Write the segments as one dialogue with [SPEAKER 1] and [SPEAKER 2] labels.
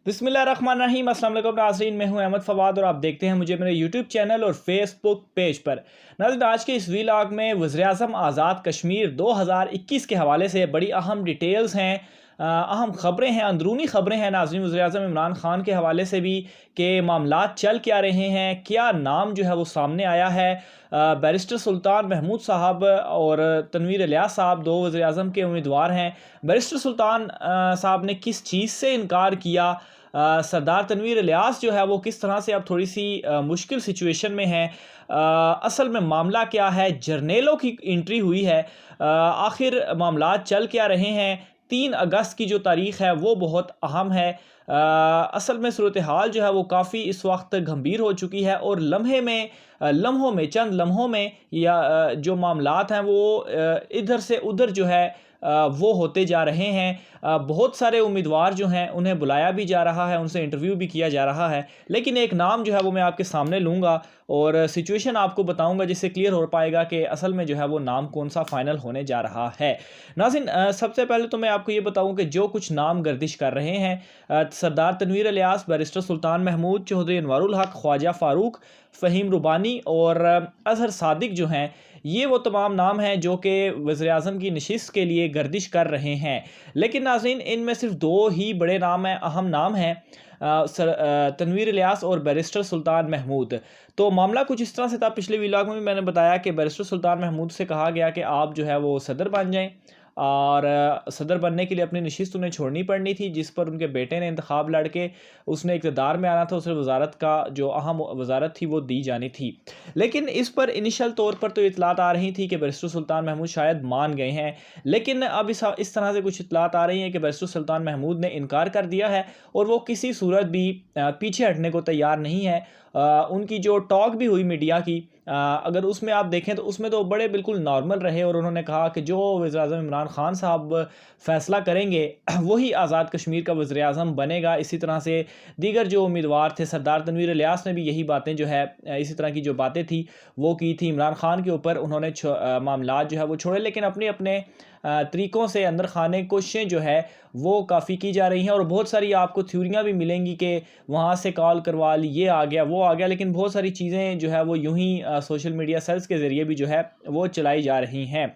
[SPEAKER 1] बिस्मिल्लाहिर्रहमानिर्रहीम। अस्सलाम वालेकुम नाज़रीन, मैं हूं अहमद फवाद और आप देखते हैं मुझे मेरे यूट्यूब चैनल और फेसबुक पेज पर। नाज़रीन, आज के इस वीलॉग में वज़ीर-ए-आज़म आज़ाद कश्मीर 2021 के हवाले से बड़ी अहम डिटेल्स हैं, अहम ख़बरें हैं, अंदरूनी ख़बरें हैं नाज़रीन। वज़ीर-ए-आज़म इमरान ख़ान के हवाले से भी कि मामलात चल क्या रहे हैं, क्या नाम जो है वो सामने आया है। बैरिस्टर सुल्तान महमूद साहब और तनवीर इलियास साहब दो वज़ीर-ए-आज़म के उम्मीदवार हैं। बैरिस्टर सुल्तान साहब ने किस चीज़ से इनकार किया, सरदार तनवीर इलियास जो है वो किस तरह से अब थोड़ी सी मुश्किल सिचुएशन में है, असल में मामला क्या है, जर्नेलों की एंट्री हुई है, आखिर मामलात चल क्या रहे हैं। 3 अगस्त की जो तारीख़ है वो बहुत अहम है। असल में सूरत हाल जो है वो काफ़ी इस वक्त गंभीर हो चुकी है और लम्हों में चंद लम्हों में या जो मामलात हैं वो इधर से उधर जो है वो होते जा रहे हैं। बहुत सारे उम्मीदवार जो हैं उन्हें बुलाया भी जा रहा है, उनसे इंटरव्यू भी किया जा रहा है, लेकिन एक नाम जो है वो मैं आपके सामने लूँगा और सिचुएशन आपको बताऊंगा जिससे क्लियर हो पाएगा कि असल में जो है वो नाम कौन सा फ़ाइनल होने जा रहा है। नाज़रीन, सबसे पहले तो मैं आपको ये बताऊं कि जो कुछ नाम गर्दिश कर रहे हैं, सरदार तनवीर इलियास, बैरिस्टर सुल्तान महमूद, चौधरी अनवारुल हक, ख्वाजा फ़ारूक, फ़हीम रुबानी और अज़हर सादिक जो हैं, ये वो तमाम नाम हैं जो कि वज़ीर-ए-आज़म की नशिस्त के लिए गर्दिश कर रहे हैं। लेकिन नाज़रीन, इनमें सिर्फ 2 ही बड़े नाम हैं, अहम नाम हैं, तनवीर इलियास और बैरिस्टर सुल्तान महमूद। तो मामला कुछ इस तरह से था, पिछले व्लॉग में भी मैंने बताया कि बैरिस्टर सुल्तान महमूद से कहा गया कि आप जो है वो सदर बन जाएं और सदर बनने के लिए अपनी नशिस्त उन्हें छोड़नी पड़नी थी, जिस पर उनके बेटे ने इंतखाब लड़के उसने इक़्तिदार में आना था, उसे वजारत का जो अहम वजारत थी वो दी जानी थी। लेकिन इस पर इनिशियल तौर पर तो इतलात आ रही थी कि बैरिस्टर सुल्तान महमूद शायद मान गए हैं, लेकिन अब इस तरह से कुछ इतलात आ रही हैं कि बैरिस्टर सुल्तान महमूद ने इनकार कर दिया है और वो किसी सूरत भी पीछे हटने को तैयार नहीं है। उनकी जो टॉक भी हुई मीडिया की, अगर उसमें आप देखें तो उसमें तो बड़े बिल्कुल नॉर्मल रहे और उन्होंने कहा कि जो वज़ीर-ए-आज़म इमरान ख़ान साहब फ़ैसला करेंगे वही आज़ाद कश्मीर का वज़ीर-ए-आज़म बनेगा। इसी तरह से दीगर जो उम्मीदवार थे, सरदार तनवीर इलियास ने भी यही बातें जो है इसी तरह की जो बातें थी वो की थी इमरान ख़ान के ऊपर। उन्होंने मामलात जो है वो छोड़े, लेकिन अपने अपने तरीक़ों से अंदर खाने कोशिशें जो है वो काफ़ी की जा रही हैं और बहुत सारी आपको थ्योरियाँ भी मिलेंगी कि वहाँ से कॉल करवा ली, ये आ गया वो आ गया, लेकिन बहुत सारी चीज़ें जो है वो यूं ही सोशल मीडिया सेल्स के ज़रिए भी जो है वो चलाई जा रही हैं।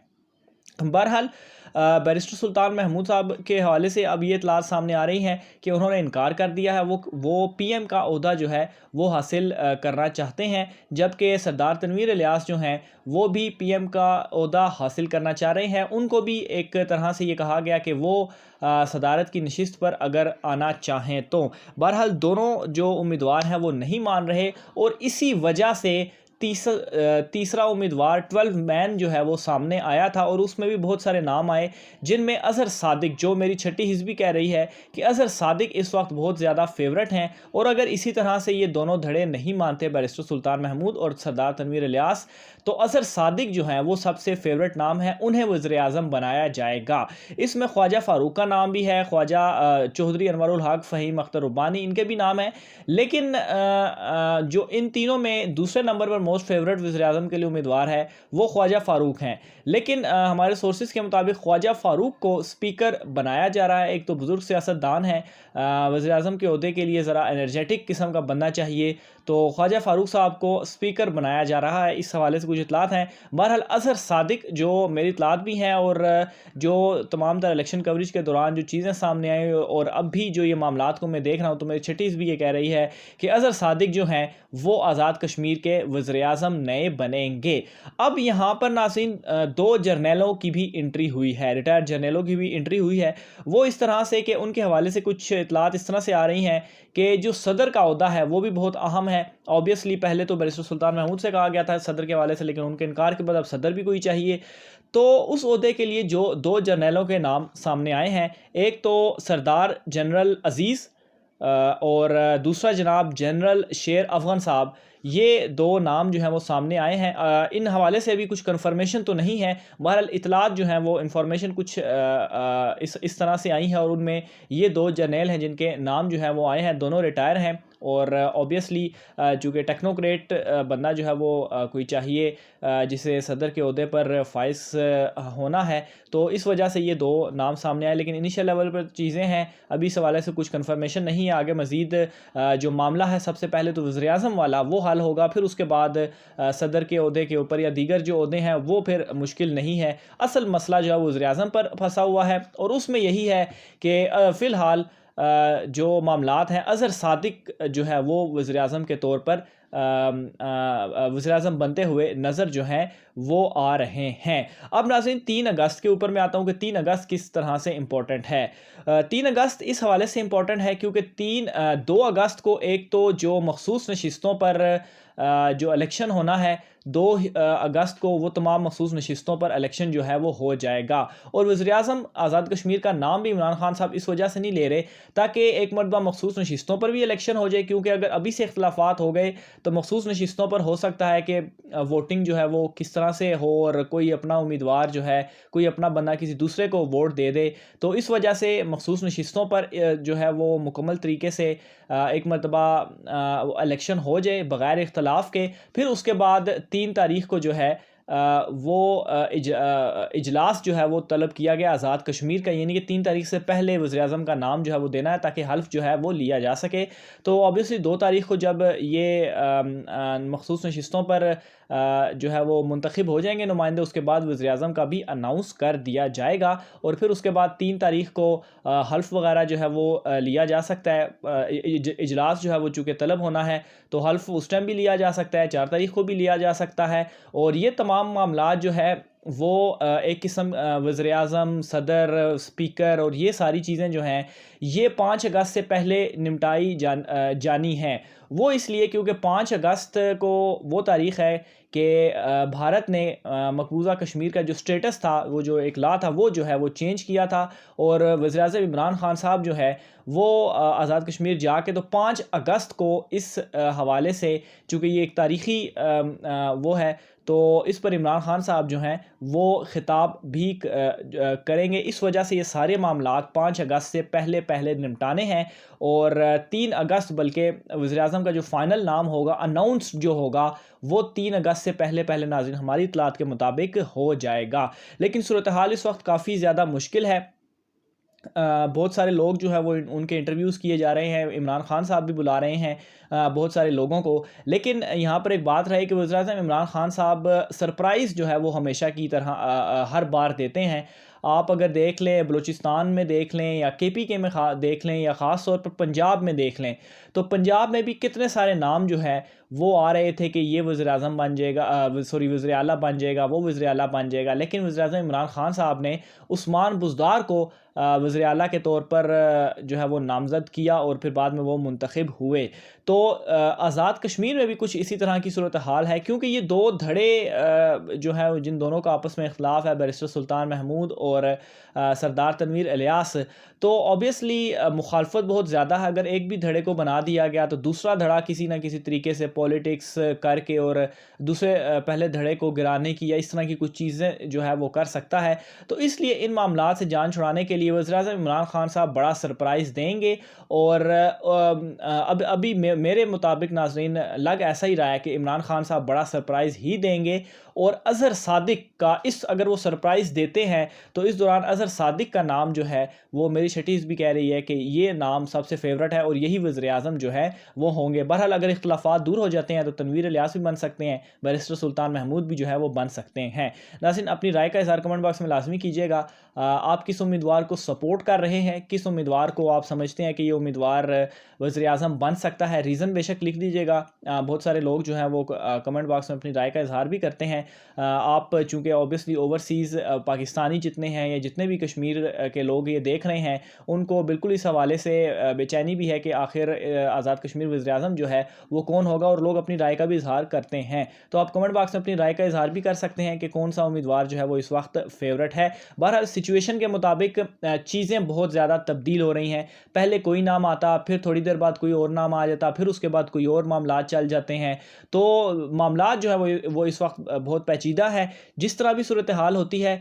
[SPEAKER 1] बहरहाल, बैरिस्टर सुल्तान महमूद साहब के हवाले से अब ये इतलात सामने आ रही हैं कि उन्होंने इनकार कर दिया है, वो पीएम का ओहदा जो है वो हासिल करना चाहते हैं, जबकि सरदार तनवीर इलियास जो हैं वो भी पीएम का ओहदा हासिल करना चाह रहे हैं। उनको भी एक तरह से ये कहा गया कि वो सदारत की नशिस्त पर अगर आना चाहें तो। बहरहाल, दोनों जो उम्मीदवार हैं वो नहीं मान रहे और इसी वजह से तीसरा उम्मीदवार 12 मैन जो है वो सामने आया था और उसमें भी बहुत सारे नाम आए, जिनमें अज़हर सादिक, जो मेरी छठी हिज़्ब भी कह रही है कि अज़हर सादिक इस वक्त बहुत ज़्यादा फेवरेट हैं। और अगर इसी तरह से ये दोनों धड़े नहीं मानते, बैरिस्टर सुल्तान महमूद और सरदार तनवीर इलियास, तो अज़हर सादिक जो हैं वो सबसे फेवरेट नाम है, उन्हें वज़ीर-ए-आज़म बनाया जाएगा। इसमें ख्वाजा फ़ारूक का नाम भी है, ख्वाजा चौधरी अनवारुल हक, फ़हीम अख्तर रुबानी, इनके भी नाम हैं। लेकिन जो इन तीनों में दूसरे नंबर पर मोस्ट फेवरेट वज़ीर-ए-आज़म के लिए उम्मीदवार है वो ख्वाजा फ़ारूक हैं। लेकिन हमारे सोर्सेज़ के मुताबिक ख्वाजा फ़ारूक को स्पीकर बनाया जा रहा है। एक तो बुज़ुर्ग सियासतदान है, वज़ीर-ए-आज़म के ओहदे के लिए ज़रा एनर्जेटिक किस्म का बनना चाहिए, तो ख्वाजा फ़ारूक साहब को स्पीकर बनाया जा रहा है। इस हवाले से कुछ इतलात हैं। बहरहाल, अज़हर सादिक जो मेरी इतलात भी हैं और जो तमाम तरह इलेक्शन कवरेज के दौरान जो चीज़ें सामने आई और अब भी जो ये मामलात को मैं देख रहा हूँ, तो मेरी छठीस भी ये कह रही है कि अज़हर सादिक जो हैं वो आज़ाद कश्मीर के वज़ीर-ए-आज़म नए बनेंगे। अब यहाँ पर नाज़रीन, 2 जर्नैलों की भी एंट्री हुई है, रिटायर्ड जर्नैलों की भी एंट्री हुई है। वो इस तरह से कि उनके हवाले से कुछ इतलात इस तरह से आ रही हैं कि जो सदर का ओहदा है वो भी बहुत अहम है। ऑब्वियसली पहले तो बैरिस्टर सुल्तान महमूद से कहा गया था सदर के हवाले से, लेकिन उनके इनकार के बाद अब सदर भी कोई चाहिए। तो उस ओहदे के लिए जो 2 जर्नैलों के नाम सामने आए हैं, एक तो सरदार जनरल अजीज़ और दूसरा जनाब जनरल शेर अफ़ग़न साहब। ये 2 नाम जो हैं वो सामने आए हैं। इन हवाले से अभी कुछ कन्फर्मेशन तो नहीं है, बहरहाल इतलात जो हैं वो इन्फॉर्मेशन कुछ इस तरह से आई हैं और उनमें ये 2 जर्नैल हैं जिनके नाम जो हैं वो आए हैं, दोनों रिटायर हैं اور اوبیسلی چونکہ ٹیکنوکریٹ بندہ جو ہے وہ کوئی چاہیے جسے صدر کے عہدے پر فائز ہونا ہے، تو اس وجہ سے یہ دو نام سامنے آئے، لیکن انیشیل لیول پر چیزیں ہیں، ابھی اس حوالے سے کچھ کنفرمیشن نہیں ہے۔ آگے مزید جو معاملہ ہے سب سے پہلے تو وزیر اعظم والا وہ حل ہوگا، پھر اس کے بعد صدر کے عہدے کے اوپر یا دیگر جو عہدے ہیں وہ پھر مشکل نہیں ہے۔ اصل مسئلہ جو ہے وہ وزیر اعظم پر پھنسا ہوا ہے، اور اس میں یہی ہے کہ فی الحال جو معاملات ہیں، اظہر صادق جو ہے وہ وزیر اعظم کے طور پر وزیر اعظم بنتے ہوئے نظر جو ہیں وہ آ رہے ہیں۔ اب ناظرین 3 اگست کے اوپر میں آتا ہوں کہ 3 اگست کس طرح سے امپورٹنٹ ہے۔ 3 اگست اس حوالے سے امپورٹنٹ ہے کیونکہ 2 اگست کو ایک تو جو مخصوص نشستوں پر جو الیکشن ہونا ہے، 2 اگست کو وہ تمام مخصوص نشستوں پر الیکشن جو ہے وہ ہو جائے گا، اور وزیر اعظم آزاد کشمیر کا نام بھی عمران خان صاحب اس وجہ سے نہیں لے رہے تاکہ ایک مرتبہ مخصوص نشستوں پر بھی الیکشن ہو جائے، کیونکہ اگر ابھی سے اختلافات ہو گئے تو مخصوص نشستوں پر ہو سکتا ہے کہ ووٹنگ جو ہے وہ کس طرح سے ہو، اور کوئی اپنا امیدوار جو ہے، کوئی اپنا بندہ کسی دوسرے کو ووٹ دے دے، تو اس وجہ سے مخصوص نشستوں پر جو ہے وہ مکمل طریقے سے ایک مرتبہ الیکشن ہو جائے بغیر اختلاف کے۔ پھر اس کے بعد 3 تاریخ کو جو ہے وہ اجلاس جو ہے وہ طلب کیا گیا آزاد کشمیر کا، یعنی کہ 3 تاریخ سے پہلے وزیر اعظم کا نام جو ہے وہ دینا ہے تاکہ حلف جو ہے وہ لیا جا سکے۔ تو obviously 2 تاریخ کو جب یہ مخصوص نشستوں پر جو ہے وہ منتخب ہو جائیں گے نمائندے، اس کے بعد وزیر اعظم کا بھی اناؤنس کر دیا جائے گا، اور پھر اس کے بعد 3 تاریخ کو حلف وغیرہ جو ہے وہ لیا جا سکتا ہے۔ اجلاس جو ہے وہ چونکہ طلب ہونا ہے تو حلف اس ٹائم بھی لیا جا سکتا ہے، 4 تاریخ کو بھی لیا جا سکتا ہے، اور یہ تمام معاملات جو ہے وہ ایک قسم وزیر اعظم، صدر، اسپیکر اور یہ ساری چیزیں جو ہیں یہ 5 اگست سے پہلے نمٹائی جانی ہیں۔ وہ اس لیے کیونکہ 5 اگست کو وہ تاریخ ہے کہ بھارت نے مقبوضہ کشمیر کا جو سٹیٹس تھا، وہ جو ایک لا تھا، وہ جو ہے وہ چینج کیا تھا، اور وزیر اعظم عمران خان صاحب جو ہے وہ آزاد کشمیر جا کے تو 5 اگست کو اس حوالے سے، چونکہ یہ ایک تاریخی وہ ہے، تو اس پر عمران خان صاحب جو ہیں وہ خطاب بھی کریں گے۔ اس وجہ سے یہ سارے معاملات 5 اگست سے پہلے نمٹانے ہیں، اور 3 اگست بلکہ وزیر اعظم کا جو فائنل نام ہوگا، اناؤنس جو ہوگا، وہ 3 اگست سے پہلے ناظرین ہماری اطلاعات کے مطابق ہو جائے گا۔ لیکن صورتحال اس وقت کافی زیادہ مشکل ہے، بہت سارے لوگ جو ہے وہ ان کے انٹرویوز کیے جا رہے ہیں، عمران خان صاحب بھی بلا رہے ہیں بہت سارے لوگوں کو، لیکن یہاں پر ایک بات رہے کہ وزیر اعظم عمران خان صاحب سرپرائز جو ہے وہ ہمیشہ کی طرح ہر بار دیتے ہیں۔ آپ اگر دیکھ لیں بلوچستان میں دیکھ لیں یا KPK میں دیکھ لیں یا خاص طور پر پنجاب میں دیکھ لیں، تو پنجاب میں بھی کتنے سارے نام جو ہے وہ آ رہے تھے کہ یہ وزیر اعظم بن جائے گا، وزیر اعلیٰ بن جائے گا، وہ وزیر اعلیٰ بن جائے گا، لیکن وزیر اعظم عمران خان صاحب نے عثمان بزدار کو وزیر اعلیٰ کے طور پر جو ہے وہ نامزد کیا، اور پھر بعد میں وہ منتخب ہوئے۔ تو آزاد کشمیر میں بھی کچھ اسی طرح کی صورتحال ہے، کیونکہ یہ 2 دھڑے جو ہے جن دونوں کا آپس میں اختلاف ہے، بیرسٹر سلطان محمود اور سردار تنویر الیاس، تو obviously مخالفت بہت زیادہ ہے۔ اگر ایک بھی دھڑے کو بنا دیا گیا تو دوسرا دھڑا کسی نہ کسی طریقے سے پولیٹکس کر کے اور دوسرے پہلے دھڑے کو گرانے کی یا اس طرح کی کچھ چیزیں جو ہے وہ کر سکتا ہے، تو اس لیے ان معاملات سے جان چھڑانے کے لیے وزیر اعظم عمران خان صاحب بڑا سرپرائز دیں گے، اور ابھی میرے مطابق ناظرین لگ ایسا ہی رہا ہے کہ عمران خان صاحب بڑا سرپرائز ہی دیں گے، اور اظہر صادق کا اگر وہ سرپرائز دیتے ہیں تو اس دوران اظہر صادق کا نام جو ہے وہ میری شٹیز بھی کہہ رہی ہے کہ یہ نام سب سے فیورٹ ہے اور یہی وزیر اعظم جو ہے وہ ہوں گے۔ بہرحال اگر اختلافات دور ہو جاتے ہیں تو تنویر الیاس بھی بن سکتے ہیں، بیرسٹر سلطان محمود بھی جو ہے وہ بن سکتے ہیں۔ ناظرین اپنی رائے کا اظہار کمنٹ باکس میں لازمی کیجیے گا۔ آپ کس امیدوار کو سپورٹ کر رہے ہیں، کس امیدوار کو آپ سمجھتے ہیں کہ یہ امیدوار وزیر اعظم بن سکتا ہے، ریزن بے شک لکھ دیجیے گا۔ بہت سارے لوگ جو ہیں وہ کمنٹ باکس میں اپنی رائے کا اظہار بھی کرتے ہیں۔ آپ چونکہ اوبیسلی اوورسیز پاکستانی جتنے ہیں یا جتنے بھی کشمیر کے لوگ یہ دیکھ رہے ہیں، ان کو بالکل اس حوالے سے بے چینی بھی ہے کہ آخر آزاد کشمیر وزیر اعظم جو ہے وہ کون ہوگا، اور لوگ اپنی رائے کا بھی اظہار کرتے ہیں۔ تو آپ کمنٹ باکس میں اپنی رائے کا اظہار بھی کر سکتے ہیں کہ کون سا امیدوار جو ہے وہ اس وقت فیورٹ ہے۔ بہرحال سچویشن کے مطابق چیزیں بہت زیادہ تبدیل ہو رہی ہیں. پہلے کوئی نام آتا، پھر تھوڑی دیر بعد کوئی اور نام آ جاتا، پھر اس کے بعد کوئی اور معاملات چل جاتے ہیں. تو معاملات جو ہے وہ اس وقت بہت پیچیدہ ہے. جس طرح بھی صورتحال ہوتی ہے،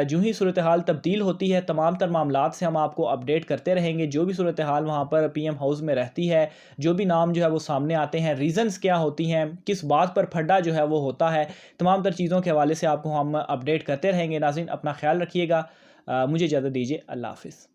[SPEAKER 1] جو ہی صورتحال تبدیل ہوتی ہے، تمام تر معاملات سے ہم آپ کو اپڈیٹ کرتے رہیں گے. جو بھی صورتحال وہاں پر پی ایم ہاؤس میں رہتی ہے، جو بھی نام جو ہے وہ سامنے آتے ہیں، ریزنز کیا ہوتی ہیں، کس بات پر پھڈا جو ہے وہ ہوتا ہے، تمام تر چیزوں کے حوالے سے آپ کو ہم اپڈیٹ کرتے رہیں گے. ناظرین اپنا خیال رکھیے گا. مجھے اجازت دیجیے. اللہ حافظ.